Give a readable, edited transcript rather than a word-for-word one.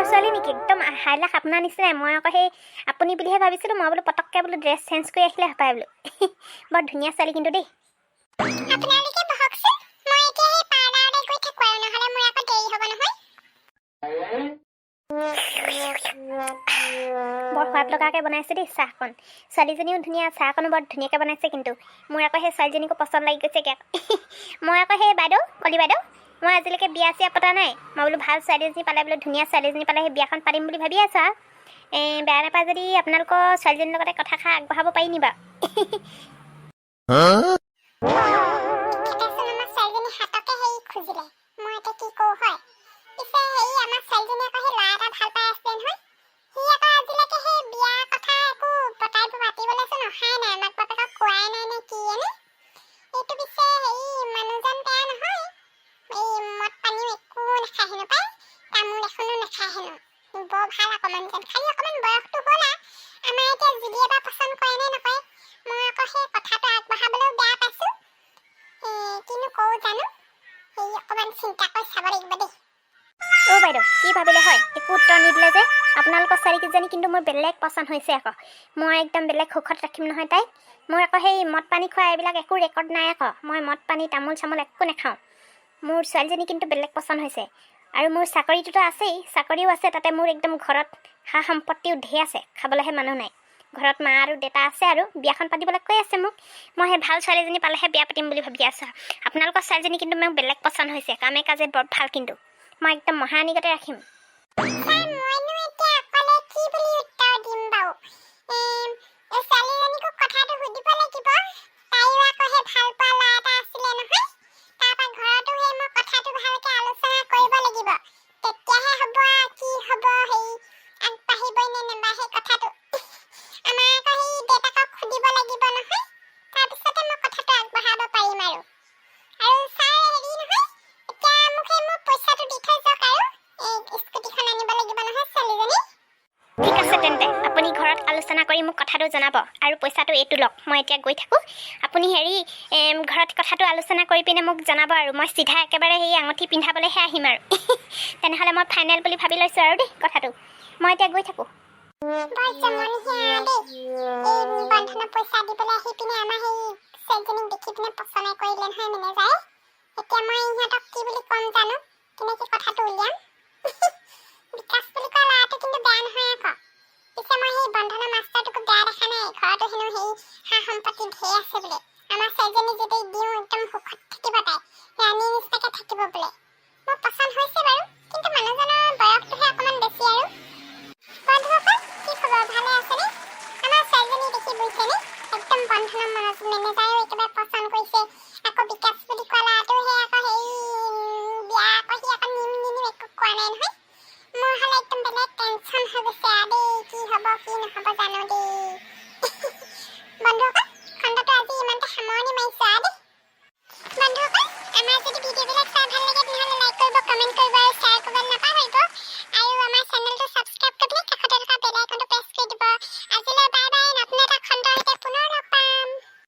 ছোৱালী নেকি একদম হাইলাখ আপোনাৰ নিচিনাই মই আকৌ সেই আপুনি বুলিহে ভাবিছিলোঁ মই বোলো পটককৈ বোলো ড্ৰেছ চেঞ্জ কৰি আহিলে হপায় বোলো বৰ ধুনীয়া ছোৱালী কিন্তু দেই আপোনালোকে বহকচোন মই এতিয়া এই পাৰ্লাৰলৈ গৈ থাকোঁ আৰু নহ'লে মোৰ আকৌ দেৰি হ'ব নহয় বৰ সোৱাদ লগাকৈ বনাইছে দেই চাহকণ ছোৱালীজনীও ধুনীয়া চাহকণো বৰ ধুনীয়াকৈ বনাইছে কিন্তু মোৰ আকৌ সেই ছোৱালীজনীকো পচন্দ লাগি গৈছেগৈ মই আকৌ সেই বাইদেউ কলি বাইদেউ মই আজিলৈকে বিয়া চিয়া পতা নাই মই বোলো ভাল ছোৱালী এজনী পালে বোলো ধুনীয়া ছোৱালী এজনী পালে সেই বিয়াখন পাতিম বুলি ভাবি আছা বেয়া নাপায় যদি আপোনালোকৰ ছোৱালীজনীৰ লগতে কথা খা আগবঢ়াব পাৰি নি বাৰু এটাচোন আমাৰ ছোৱালীজনী হাতকে হেৰি খুজিলে মই এতিয়া কি কৰোঁ হয় পিছে হেৰি আমাৰ ছোৱালীজনী আকৌ সেই ল'ৰা এটা ভাল পাই আছে নহয় সি আকৌ আজিলৈকে সেই বিয়া কথা একো পাতিবলৈচোন অহাই নাই মাক বাপেকক কোৱাই নাই নে কি এনে এইটো পিছে হেৰি মানুহজন বেয়া নহয় এই মদ পানীও একো নাখায় হেনো পায় তামোল এখনো নাখায় হেনো বৰ ভাল আকৌ মানুহজন খালি অকণমান বয়সটো হ'ল আমাৰ এতিয়া যিয়ে বা পচন্দ কৰে নে নকৰে মই আকৌ সেই কথাটো আগবঢ়াবলৈও বেয়া পাইছোঁ কিনো কওঁ জানো সেই অকণমান চিন্তা কৰি চাব লাগিব দেই বাইদেউ কি ভাবিলে হয় একো উত্তৰ নিদিলে যে আপোনালোকৰ ছোৱালীকেইজনী কিন্তু মোৰ বেলেগ পচন্দ হৈছে আকৌ মই একদম বেলেগ সুখত ৰাখিম নহয় তাইক মোৰ আকৌ সেই মদ পানী খোৱা এইবিলাক একো ৰেকৰ্ড নাই আকৌ মই মদ পানী তামোল চামোল একো নাখাওঁ মোৰ ছোৱালীজনী কিন্তু বেলেগ পচন্দ হৈছে আৰু মোৰ চাকৰিটোতো আছেই চাকৰিও আছে তাতে মোৰ একদম ঘৰত সা সম্পত্তিও ঢেৰ আছে খাবলৈহে মানুহ নাই ঘৰত মা আৰু দেউতা আছে আৰু বিয়াখন পাতিবলৈ কৈ আছে মোক মই সেই ভাল ছোৱালীজনী পালেহে বিয়া পাতিম বুলি ভাবি আছোঁ আপোনালোকৰ ছোৱালীজনী কিন্তু মোক বেলেগ পচন্দ হৈছে কামে কাজে বৰ ভাল কিন্তু মই একদম মহাৰাণীগতে ৰাখিম মইনো এতিয়া অকলে কি বুলি উত্তৰ দিম বাৰু এই ছোৱালীজনীকো কথাটো সুধিব লাগিব তাইও আকৌ সেই ভাল পোৱা ল'ৰা এটা আছিলে নহয় তাৰপৰা ঘৰতো সেই মই কথাটো ভালকৈ আলোচনা কৰিব লাগিব তেতিয়াহে হ'ব কি হ'ব সেই আগবাঢ়িবই নে নাবাঢ়ে কথাটো আমাৰ আকৌ সেই দেউতাকক সুধিব লাগিব নহয় তাৰপিছতে মই কথাটো আগবঢ়াব পাৰিম আৰু ছাৰ হেৰি নহয় এতিয়া মোক সেই মোৰ পইচাটো দি থৈ যাওক আৰু এই স্কুটিখন আনিব লাগিব নহয় ছোৱালীজনী ঠিক আছে তেন্তে আপুনি ঘৰত আলোচনা কৰি মোক কথাটো জনাব আৰু পইচাটো এইটো লওক মই এতিয়া গৈ থাকোঁ আপুনি হেৰি ঘৰত কথাটো আলোচনা কৰি পিনে মোক জনাব আৰু মই চিধা একেবাৰে সেই আঙুঠি পিন্ধাবলৈহে আহিম আৰু তেনেহ'লে মই ফাইনেল বুলি ভাবি লৈছোঁ আৰু দেই কথাটো মই এতিয়া গৈ থাকোঁ বৰ জমনিয়া দেই এই বন্ধনৰ পইচা দিবলৈ আহি পিনে আমাৰ সেই ছোৱালীজনীক দেখি পিনে পচন্দ কৰিলে নহয় মেনেজাৰে এতিয়া মই ইহঁতক কি বুলি ক'ম জানো কেনেকৈ কথাটো উলিয়াম বিকাশ বুলি কোৱা ল'ৰাটো কিন্তু বেয়া নহয় আকৌ পিছে মই সেই বন্ধনৰ মাষ্টাৰটোকো বেয়া দেখা নাই ঘৰতো হেনো সেই সা সম্পত্তি ঢেৰ আছে বোলে আমাৰ ছোৱালীজনী যদি দিওঁ একদম সুখত থাকিব তাই ৰাণীৰ নিচিনাকৈ থাকিব বোলে